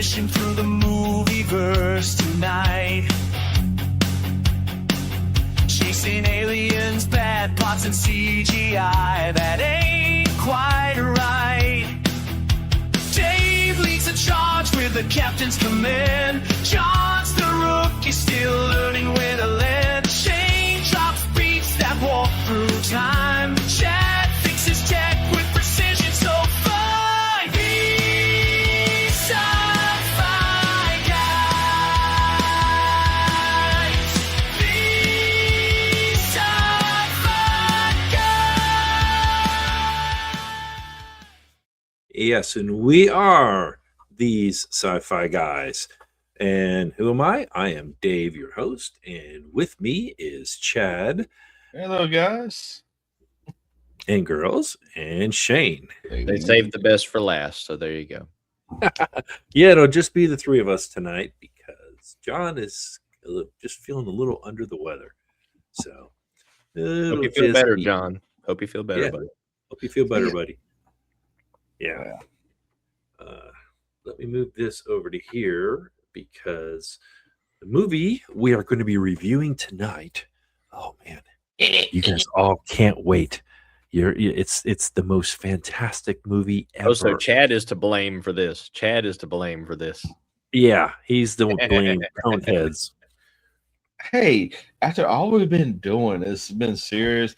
mission through the movieverse tonight. Chasing aliens, bad plots, and CGI that ain't quite right. Dave leads the charge with the captain's command. John's the rookie, still learning where to land. Shane drops beats that walk through time. Chad fixes tech with precision, so find the Sci-Fi Guys. The Sci-Fi Guys. Yes, and we are these Sci-Fi Guys. And who am I? I am Dave, your host, and with me is Chad. Hello, guys. And girls, and Shane. They saved the best for last, so there you go. Yeah, it'll just be the three of us tonight because John is just feeling a little under the weather. So, hope you feel better, John. Hope you feel better, buddy. Hope you feel better, buddy. Yeah. Let me move this over to here because the movie we are going to be reviewing tonight. Oh man, you guys all can't wait. It's the most fantastic movie ever. Oh, so Chad is to blame for this. Chad is to blame for this. Yeah, he's the blame. Coneheads. Hey, after all we've been doing, it's been serious.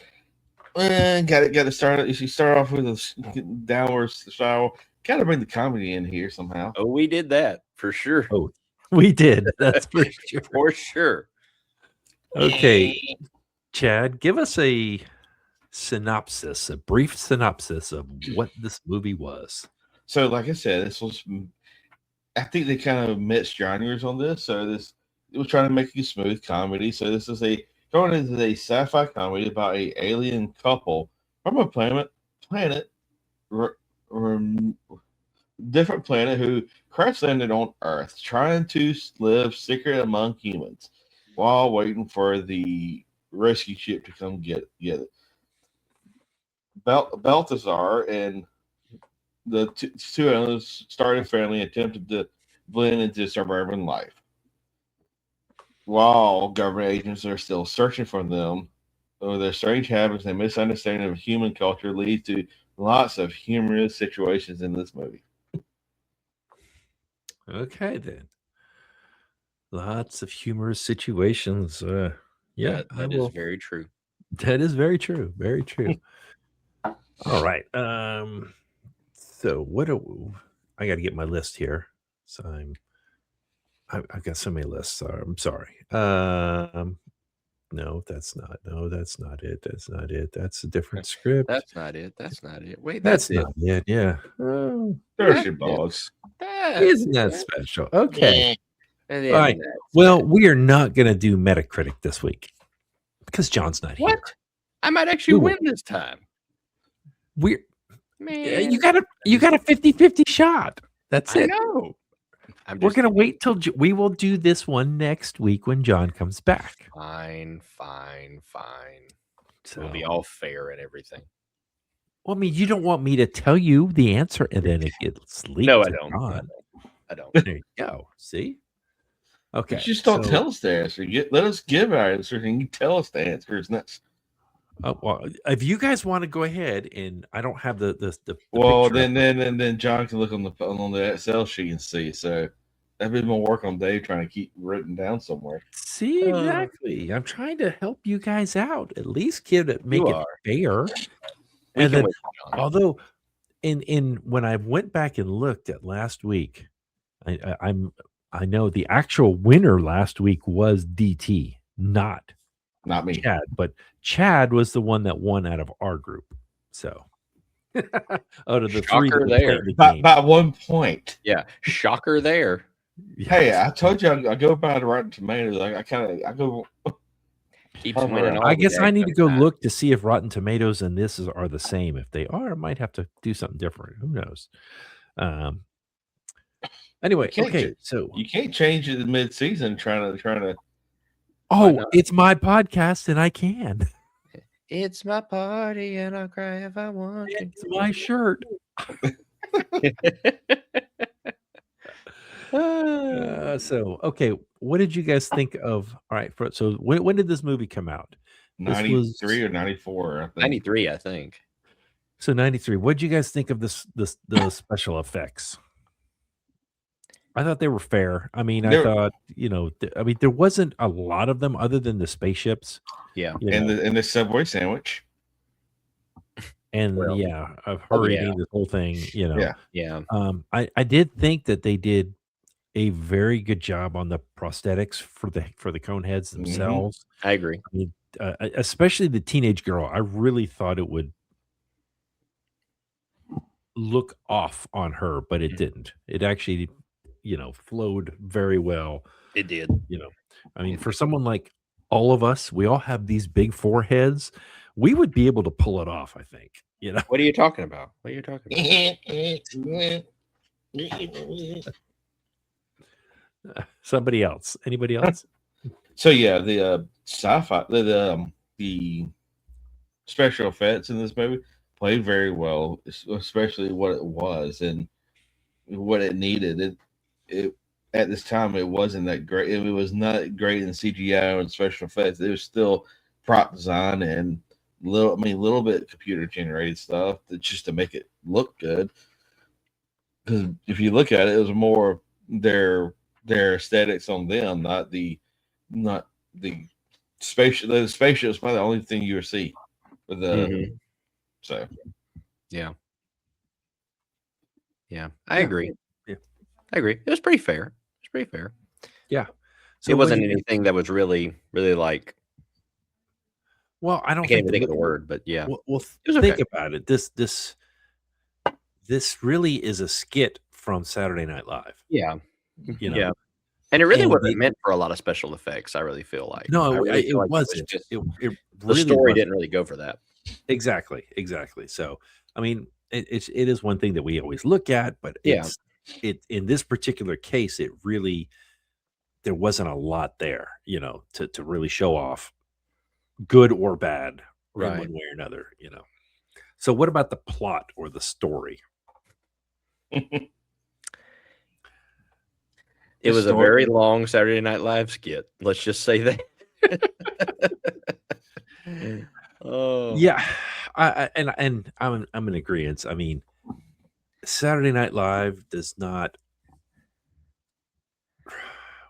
Got to start. If you start off with a downward spiral, got to bring the comedy in here somehow. Oh, we did that for sure. Oh, we did. That's for sure. For sure. Okay, Chad, give us a brief synopsis of what this movie was. So, like I said, this was. I think they kind of mixed genres on this. So it was trying to make a smooth comedy. So this is going into a sci-fi comedy about a alien couple from a different planet who crash landed on Earth, trying to live secret among humans while waiting for the rescue ship to come get it. Balthazar and the two others started family attempted to blend into suburban life. While government agents are still searching for them, their strange habits and misunderstanding of human culture lead to lots of humorous situations in this movie. Okay, then. Lots of humorous situations. Yeah, that is very true. That is very true. Very true. All right. So I got to get my list here. So I've got so many lists. I'm sorry. No, that's not it. That's not it. That's a different script. That's not it. Wait, that's not it. Yeah. There's your balls. Isn't that special? Okay. All right. Well, we are not going to do Metacritic this week because John's not here. What? I might actually win this time. Man. You got a 50-50 shot. That's it. I know. We're going to wait till we will do this one next week when John comes back. Fine. So we'll be all fair and everything. Well, I mean, you don't want me to tell you the answer and then it gets leaked. No, I don't. I don't. There you go. See? Okay. You just don't tell us the answer. Let us give our answer and you tell us the answer. It's next. Well, if you guys want to go ahead, and I don't have the well, then John can look on the Excel sheet and see. So that'd be more work on Dave trying to keep written down somewhere. See, exactly. I'm trying to help you guys out. At least make it fair. And then, although, when I went back and looked at last week, I know the actual winner last week was DT, not me, Chad, but Chad was the one that won out of our group. So out of the shocker three there by 1 point. Yeah, shocker there. Hey, I told you I go by the Rotten Tomatoes. I go. Keeps winning. I guess I need to go look to see if Rotten Tomatoes and this are the same. If they are, I might have to do something different. Who knows? Anyway, okay, so you can't change it mid-season trying to. Oh, it's my podcast and I can. It's my party and I'll cry if I want. It's my shirt. So okay, what did you guys think of? All right, so when did this movie come out? This was 93 or 94, I think. 93, I think. so 93. What did you guys think of the special effects? I thought they were fair. I mean, I thought, I mean, there wasn't a lot of them other than the spaceships. Yeah. And the Subway sandwich. And Well, of her yeah. eating this whole thing, Yeah. Yeah. I did think that they did a very good job on the prosthetics for the Coneheads themselves. I agree. I mean, especially the teenage girl. I really thought it would look off on her, but it didn't. It actually, flowed very well. It did. I mean, for someone like all of us, we all have these big foreheads. We would be able to pull it off, I think. What are you talking about? What are you talking about? Somebody else? Anybody else? So yeah, the sci-fi, the special effects in this movie played very well, especially what it was and what it needed. It at this time it wasn't that great. It was not great in CGI and special effects. It was still prop design and little bit computer generated stuff just to make it look good. Because if you look at it, it was more their aesthetics on them, not the spaceship. The spaceship is probably the only thing you would see with the so Yeah, I agree. Yeah. I agree. It was pretty fair. Yeah. So it wasn't anything that was really, really like. Well, I don't I can't think even think of the word, but yeah. Well, was think okay. about it. This really is a skit from Saturday Night Live. Yeah. Yeah. And it really And wasn't meant for a lot of special effects. I really feel like. No, I really it feel like wasn't. just- It the really story wasn't. didn't really go for that. Exactly. So, I mean, it is one thing that we always look at, but Yeah. it in this particular case, it really there wasn't a lot there, to really show off, good or bad, in Right. one way or another. So, what about the plot or the story? It was a story- very long Saturday Night Live skit. Let's just say that. Oh Yeah, and I'm in agreement. I mean, Saturday Night Live does not.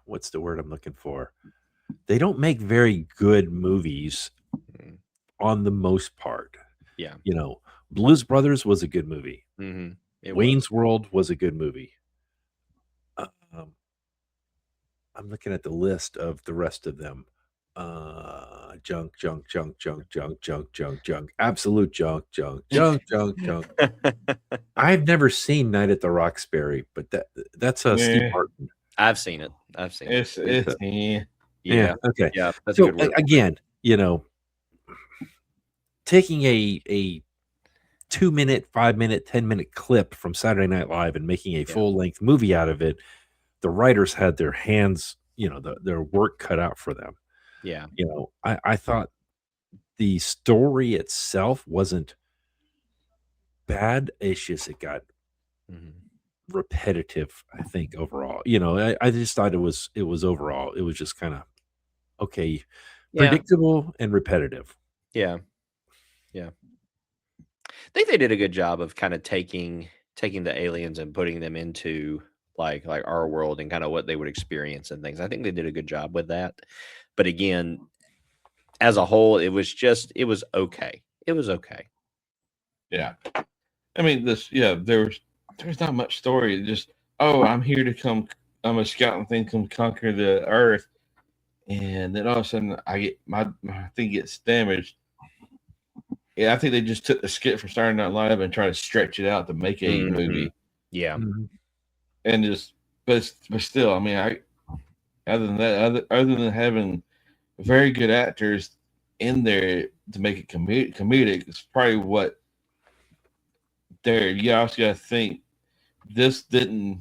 What's the word I'm looking for? They don't make very good movies Mm. on the most part. Yeah. Blues Brothers was a good movie. It Wayne's World was a good movie. I'm looking at the list of the rest of them. Junk, absolute junk. I've never seen Night at the Roxbury, but that's Steve Yeah. Martin. I've seen it. It's Yeah. Okay. Yeah. That's So a good word. again, taking a 2-minute, 5-minute, 10-minute clip from Saturday Night Live and making a full-length movie out of it, the writers had their hands, their work cut out for them. Yeah. I thought the story itself wasn't bad. It's just it got repetitive, I think, overall. I just thought it was overall, it was just kind of okay, predictable and repetitive. Yeah. I think they did a good job of kind of taking the aliens and putting them into like our world and kind of what they would experience and things. I think they did a good job with that. But again, as a whole, it was okay. It was okay. Yeah. I mean, there's not much story. Just, I'm here to come. I'm a scouting thing, come conquer the earth. And then all of a sudden I get my thing gets damaged. Yeah, I think they just took the skit from Saturday Night Live and tried to stretch it out to make a movie. Yeah. And but still, I mean, other than that, other than having very good actors in there to make it comedic, it's probably what there. You also got to think it didn't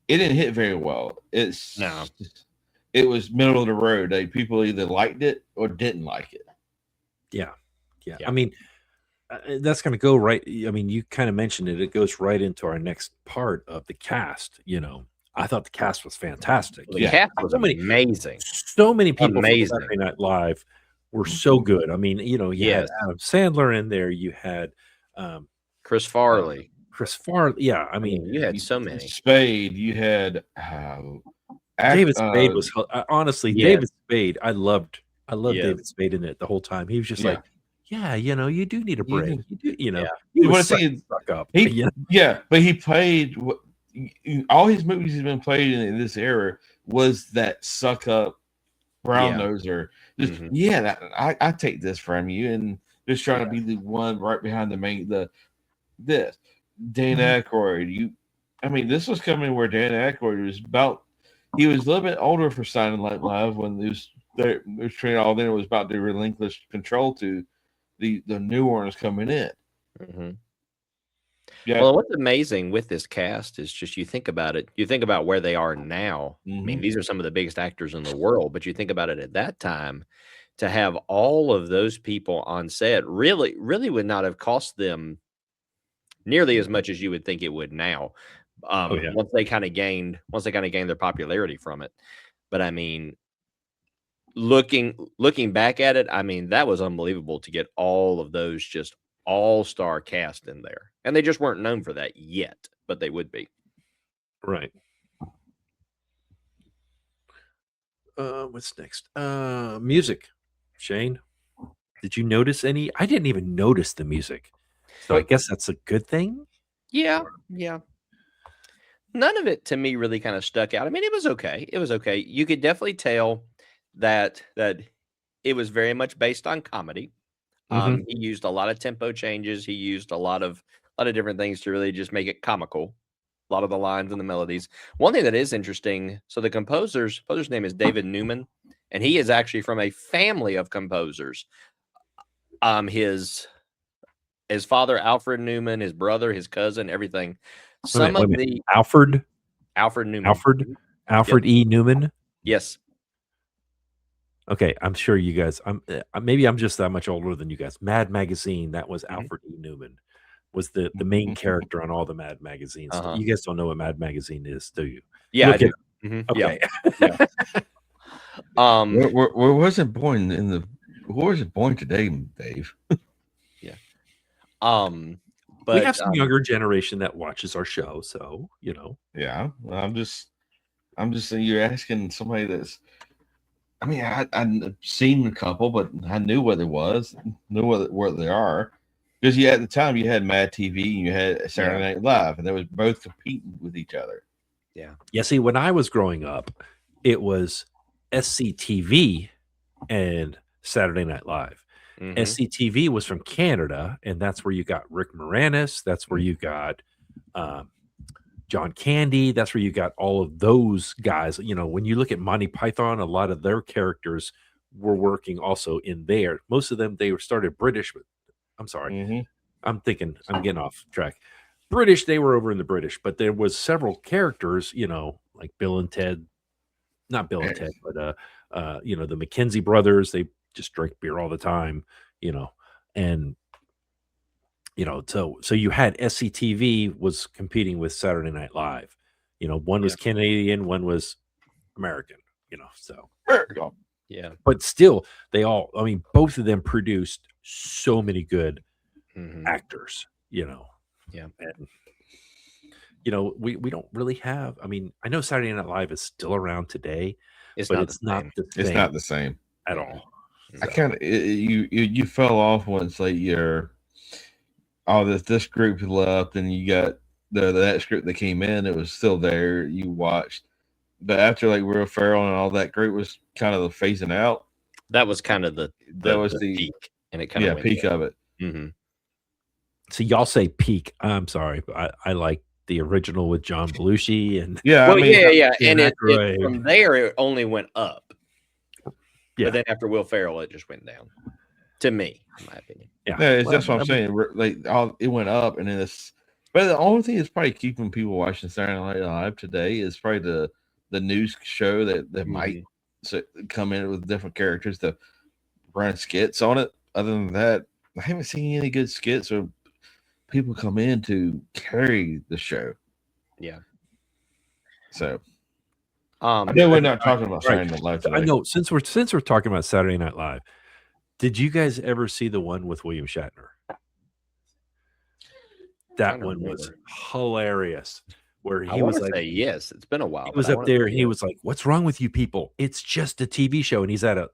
hit very well. It was middle of the road. Like, people either liked it or didn't like it. Yeah. I mean, that's going to go right. I mean, you kind of mentioned it. It goes right into our next part of the cast. I thought the cast was fantastic. The cast was amazing. So many people Amazing. from Saturday Night Live were so good. I mean, you had Adam Sandler in there. You had Chris Farley. Yeah, I mean, you had so many. Spade. You had David Spade was honestly David Spade. I loved David Spade in it the whole time. He was just like, yeah, you do need a break. You do, he was stuck up. But he played all his movies he's been played in this era was that suck up brown noser. Just I take this from you, and just trying to be the one right behind this Dan Aykroyd. I mean, this was coming where Dan Aykroyd was he was a little bit older for Saturday Night Live when it was training all. Then it was about to relinquish control to the new ones coming in. Mm-hmm. Yeah. Well, what's amazing with this cast is just you think about it. You think about where they are now. Mm-hmm. I mean, these are some of the biggest actors in the world, but you think about it at that time, to have all of those people on set really would not have cost them nearly as much as you would think it would now. Once they kind of gained their popularity from it. But I mean, looking back at it, I mean, that was unbelievable to get all of those just all-star cast in there. And they just weren't known for that yet, but they would be. Right. What's next? Music. Shane, did you notice any? I didn't even notice the music. So I guess that's a good thing. Yeah. None of it to me really kind of stuck out. I mean, it was okay. You could definitely tell that it was very much based on comedy. He used a lot of tempo changes. He used a lot of different things to really just make it comical. A lot of the lines and the melodies. One thing that is interesting, so the composer's name is David Newman, and he is actually from a family of composers. His father, Alfred Newman, his brother, his cousin, everything. Alfred Newman. Alfred E. Newman. Yes. Okay, I'm sure you guys. Maybe I'm just that much older than you guys. Mad Magazine. That was Alfred E. Newman. Was the main character on all the Mad magazines. You guys don't know what Mad Magazine is, do you? Yeah, I do. Okay. Yeah. Where was it born where was it born today, Dave? Yeah. But we have some younger generation that watches our show, so Yeah, I'm just saying, you're asking somebody that's. I mean, I've seen a couple, but I knew what it was, knew what they are, because at the time you had Mad TV and you had Saturday Night Live, and they was both competing with each other. Yeah. Yeah. See, when I was growing up, it was SCTV and Saturday Night Live. SCTV was from Canada, and that's where you got Rick Moranis. That's where you got John Candy. That's where you got all of those guys. When you look at Monty Python, a lot of their characters were working also in there. Most of them, they were started British, but I'm sorry. I'm getting off track. British, they were over in the British, but there was several characters, like Bill and Ted, not Bill and Ted, but the McKenzie brothers. They just drink beer all the time, and so you had SCTV was competing with Saturday Night Live. One was Canadian, one was American, so yeah. But still, both of them produced so many good actors, Yeah. And we don't really have. I mean, I know Saturday Night Live is still around today, but it's not the same at all. I kind of you fell off once this group left, and you got the next group that came in. It was still there. You watched, but after Will Ferrell and all that group was kind of phasing out. That was kind of the peak, and it kind of peak of it. So y'all say peak. I'm sorry, but I like the original with John Belushi and and from there it only went up. Yeah. But then after Will Ferrell, it just went down. To me, in my opinion. Yeah, that's what I'm saying. It went up, and then but the only thing that's probably keeping people watching Saturday Night Live today is probably the news show that might come in with different characters to run skits on it. Other than that, I haven't seen any good skits or people come in to carry the show. Yeah. So I know we're not talking about Saturday Night Live today. I know since we're talking about Saturday Night Live, did you guys ever see the one with William Shatner? That one was hilarious. Where he was like, yes, it's been a while. He was up there and he was like, "What's wrong with you people? It's just a TV show." And he's at a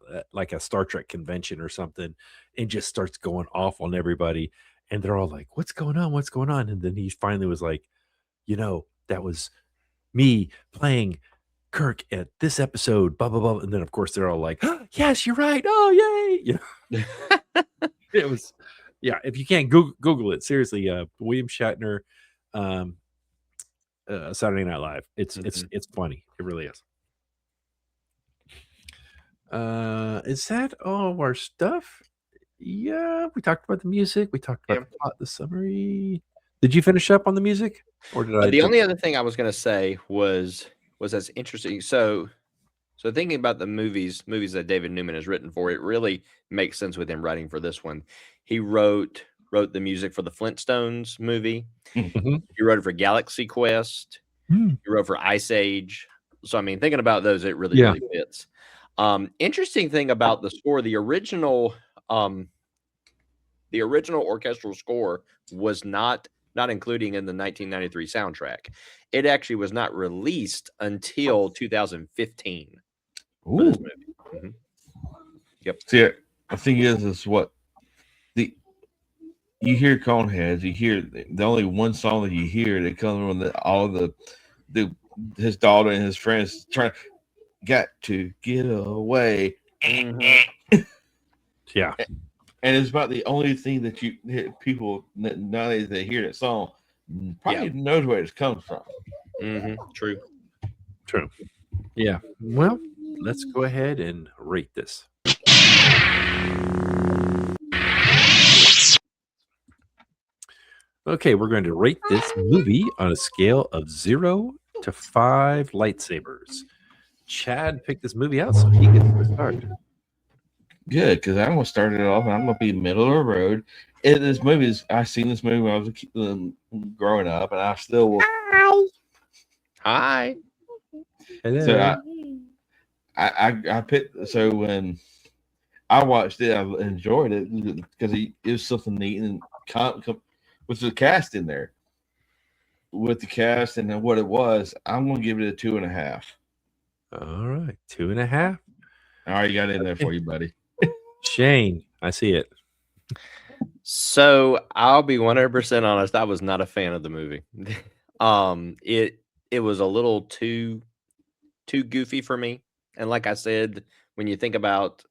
Star Trek convention or something, and just starts going off on everybody. And they're all like, "What's going on? What's going on?" And then he finally was like, "That was me playing Kirk at this episode, blah blah blah." And then of course they're all like, oh, "Yes, you're right. Oh yay!" It was, yeah. If you can't Google it, seriously, William Shatner. Saturday Night Live. It's funny. It really is. Is that all of our stuff? Yeah, we talked about the music. We talked about the summary. Did you finish up on the music, or did I? The only other thing I was going to say was that's interesting. So thinking about the movies that David Newman has written for, it really makes sense with him writing for this one. He wrote the music for the Flintstones movie. Mm-hmm. He wrote it for Galaxy Quest. He wrote for Ice Age. So, I mean, thinking about those, it really fits. Interesting thing about the score, the original orchestral score was not including in the 1993 soundtrack. It actually was not released until 2015. For this movie. Mm-hmm. Yep. See, the thing is what you hear Coneheads, you hear the only one song that you hear that comes from all the his daughter and his friends got to get away. Mm-hmm. Yeah. And it's about the only thing that people nowadays they hear that song probably knows where it comes from. Mm-hmm. True. Yeah. Well, let's go ahead and rate this. Okay, we're going to rate this movie on a scale of 0 to 5 lightsabers. Chad picked this movie out, so he gets to start. Good, because I'm going to start it off, and I'm going to be middle of the road. I've seen this movie when I was growing up, and I still will. Hi. Hello. So I picked. So when I watched it, I enjoyed it because it was something neat and with the cast in there. With the cast and then what it was, I'm going to give it a 2.5. All right, 2.5. I already got it in there for you, buddy. Shane, I see it. So I'll be 100% honest. I was not a fan of the movie. It was a little too goofy for me. And like I said, when you think about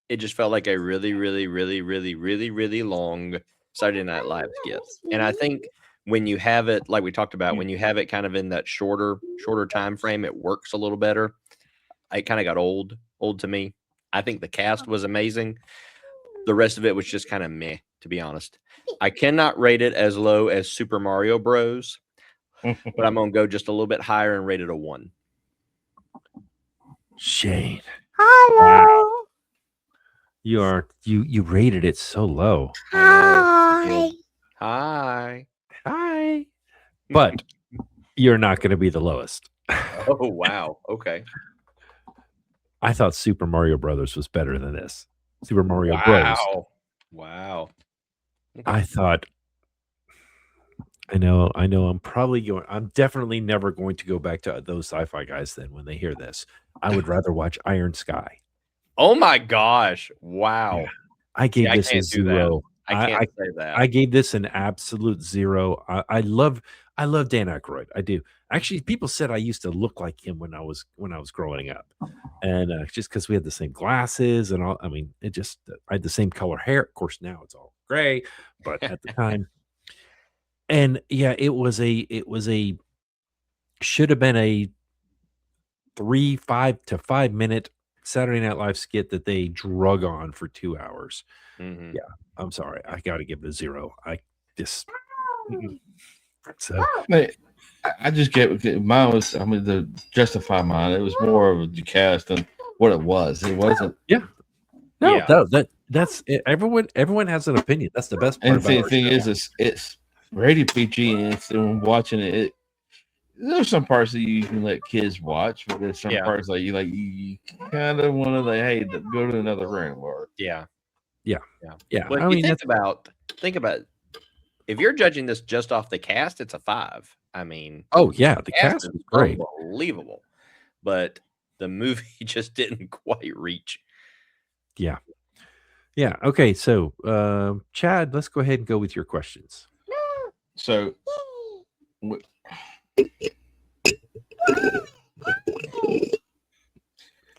it, just felt like a really, really, really, really, really, really long Saturday Night Live skit. And I think when you have it, like we talked about, when you have it kind of in that shorter time frame, it works a little better. It kind of got old to me. I think the cast was amazing. The rest of it was just kind of meh, to be honest. I cannot rate it as low as Super Mario Bros, but I'm going to go just a little bit higher and rate it a 1. Shane. Hello. Wow. You rated it so low. Hi. Hi. But you're not going to be the lowest. Oh, wow. Okay. I thought Super Mario Brothers was better than this. Super Mario Bros. Wow. Okay. I thought, I know. I'm definitely never going to go back to those sci-fi guys then when they hear this. I would rather watch Iron Sky. Oh my gosh. Wow. Yeah. I gave this a 0. I can't say that. I gave this an absolute 0. I love Dan Aykroyd. I do. Actually, people said I used to look like him when I was growing up, and just because we had the same glasses and all. I mean, I had the same color hair. Of course, now it's all gray, but at the time, and yeah, it was a should have been a 5 to 5 minute Saturday Night Live skit that they drug on for 2 hours. Mm-hmm. Yeah, I'm sorry. I got to give it a 0. I just so. I just get mine was. I mean, to justify mine, it was more of a Diecast than what it was. It wasn't. Yeah. No, that's it. Everyone has an opinion. That's the best part. And the thing is, it's rated PG, and watching it there's some parts that you can let kids watch, but there's some Yeah. parts like you kind of want to like, hey, go to another room or Yeah. Yeah. But I if you mean, think about if you're judging this just off the cast, it's a 5. I mean, oh yeah, the cast is is great. unbelievable, but the movie just didn't quite reach. Yeah. Okay. So, Chad, let's go ahead and go with your questions. so.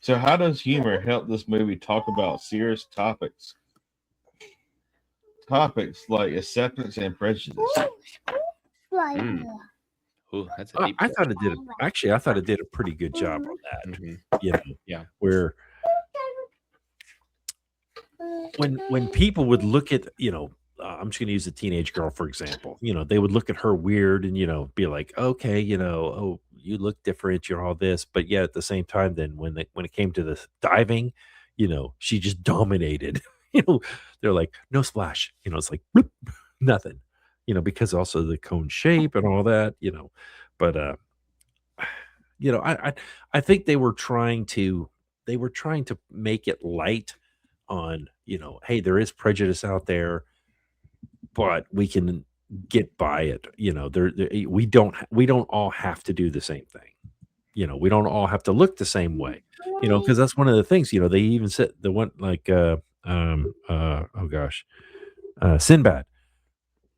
So, how does humor help this movie talk about serious topics? Topics like acceptance and prejudice. Ooh, that's a deep I thought it did. I thought it did a pretty good job on that. You know, Yeah. Where when people would look at, I'm just going to use a teenage girl for example. They would look at her weird and be like, okay, oh, you look different, you're all this, but yet at the same time, then when it came to the diving, she just dominated. They're like, no splash. It's like bloop, nothing. Because also the cone shape and all that. But I think they were trying to make it light on, hey, there is prejudice out there, but we can get by it. We don't all have to do the same thing. We don't all have to look the same way. Because that's one of the things. They even said the one like oh gosh, Sinbad.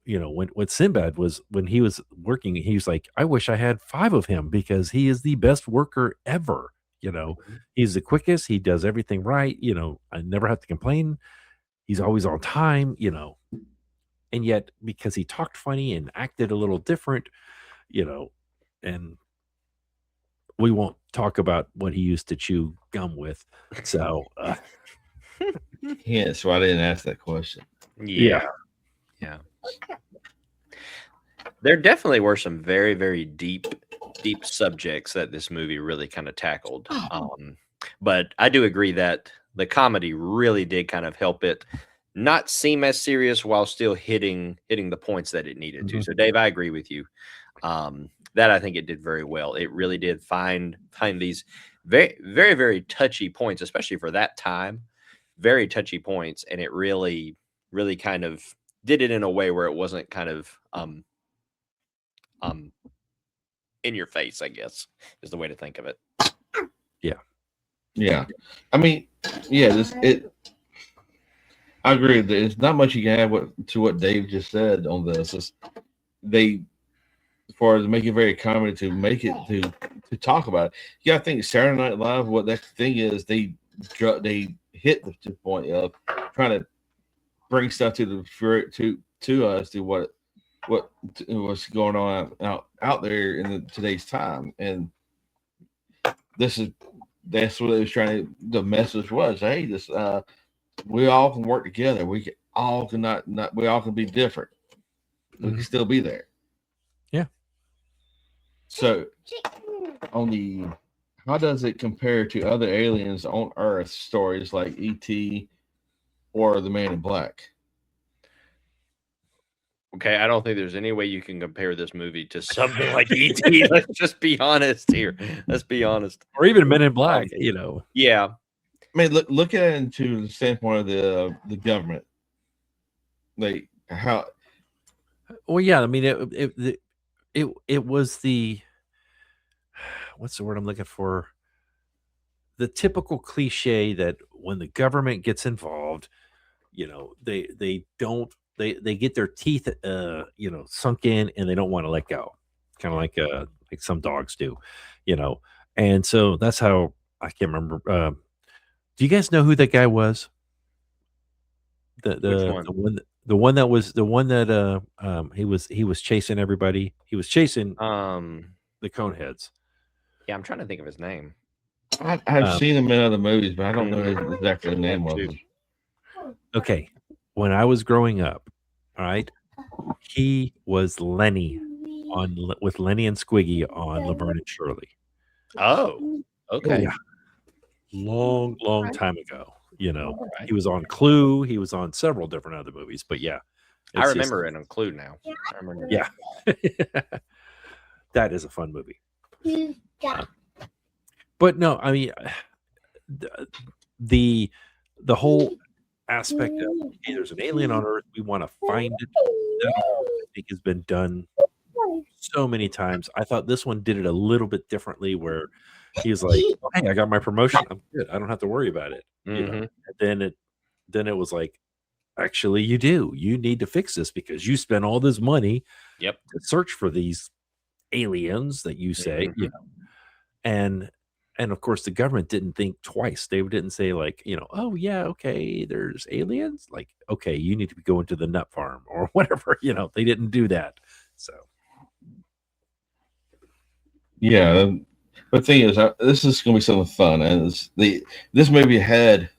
When Sinbad was when he was working, he was like, I wish I had 5 of him because he is the best worker ever. He's the quickest. He does everything right. I never have to complain. He's always on time. And yet because he talked funny and acted a little different, and we won't talk about what he used to chew gum with. So, Hence why I didn't ask that question. Yeah. There definitely were some very, very deep subjects that this movie really kind of tackled. But I do agree that the comedy really did kind of help it not seem as serious while still hitting the points that it needed to. So, Dave, I agree with you. That I think it did very well. It really did find these very, very, very touchy points, especially for that time. Very touchy points, and it really, really kind of did it in a way where it wasn't kind of in your face, I guess, is the way to think of it. Yeah. I mean, yeah, I agree. There's not much you can add to what Dave just said on this. As far as make it very comedy to make it to talk about it. You gotta think Saturday Night Live, what that thing is, they hit the point of trying to bring stuff to us to what's going on out there in today's time, and that's what it was trying to. The message was, hey, this we all can work together. We all can be different. We can still be there. Yeah. So, how does it compare to other aliens on Earth stories like E.T. or The Man in Black? Okay, I don't think there's any way you can compare this movie to something like E.T. Let's just be honest here. Let's be honest. Or even Men in Black, Yeah. I mean, look at it into the standpoint of the government. Like how. Well, yeah. I mean, it was the, what's the word I'm looking for? The typical cliche that when the government gets involved, they don't. They get their teeth, sunk in, and they don't want to let go, kind of like some dogs do, And so that's how I can't remember. Do you guys know who that guy was? The one that he was chasing everybody. He was chasing the Coneheads. Yeah, I'm trying to think of his name. I've seen him in other movies, but I don't know exactly the name of him. Okay. When I was growing up, all right, he was Lenny with Lenny and Squiggy on Laverne and Shirley. Oh, okay. Yeah. Long time ago. He was on Clue. He was on several different other movies, but yeah. I remember it on Clue now. I remember. Yeah. that is a fun movie. But no, I mean, the whole aspect of, hey, there's an alien on Earth, we want to find it. That all, I think, has been done so many times. I thought this one did it a little bit differently, where he was like, oh, "Hey, I got my promotion. I'm good. I don't have to worry about it." You know? And then it was like, actually, you do. You need to fix this because you spent all this money, to search for these aliens that you say, you know, and of course the government didn't think twice. They didn't say like, you know, oh yeah, okay, there's aliens. Like, okay, you need to be going to the nut farm or whatever. You know, they didn't do that. So. Yeah, the thing is, this is going to be something fun, and this movie had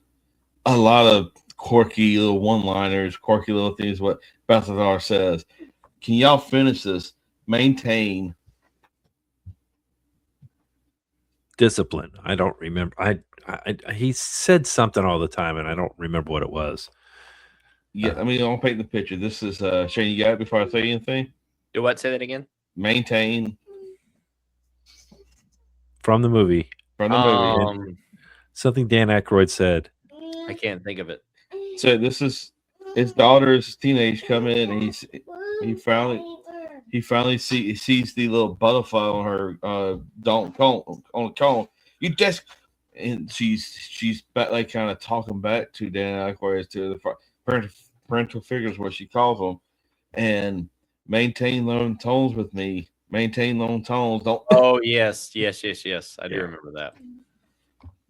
a lot of quirky little one-liners, quirky little things. What Balthazar says. Can y'all finish this? Maintain discipline. I don't remember. He said something all the time, and I don't remember what it was. Yeah, I mean, I'll paint the picture. This is Shane. You got it before I say anything. Do what? Say that again. Maintain. From the movie. Something Dan Aykroyd said. I can't think of it. So this is his daughter's teenage coming, and he finally sees the little butterfly on her on the cone. You just, and she's back, like kind of talking back to Dan Aykroyd, to the parental figures, what she calls them, and maintain low tones with me. Maintain low tones. Don't. Oh yes. I do remember that.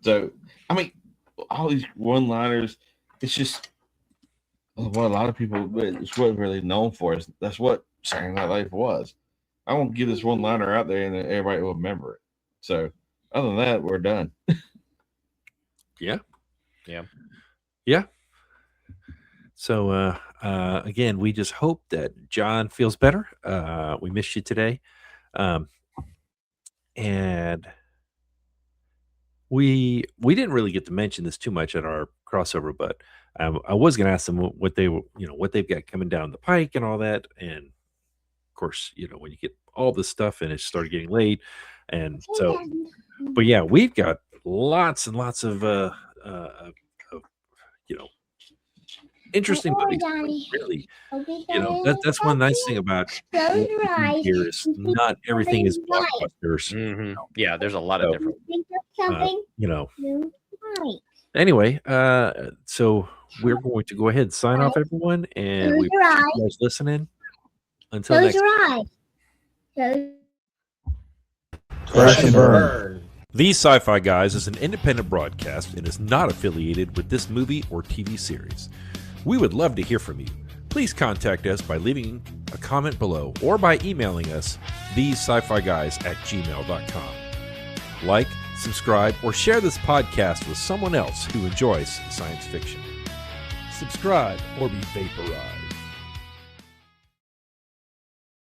So I mean, all these one-liners. It's just what a lot of people. It's what really known for. That's what Saturday Night Live was. I won't give this one-liner out there, and everybody will remember it. So other than that, we're done. Yeah. So again, we just hope that John feels better. We missed you today, and we didn't really get to mention this too much at our crossover, but I was going to ask them what they've got coming down the pike and all that. And of course, you know, when you get all this stuff and it started getting late, and so, but yeah, we've got lots and lots of you know, interesting movies. Really, you know, that's one nice thing about here is not everything is blockbusters. You know? Yeah, there's a lot of different. You know. Anyway, so we're going to go ahead and sign off, everyone, and we appreciate you guys listening. Until next time. Crash and burn. The Sci-Fi Guys is an independent broadcast and is not affiliated with this movie or TV series. We would love to hear from you. Please contact us by leaving a comment below or by emailing us thescifiguys@gmail.com. Like, subscribe, or share this podcast with someone else who enjoys science fiction. Subscribe or be vaporized.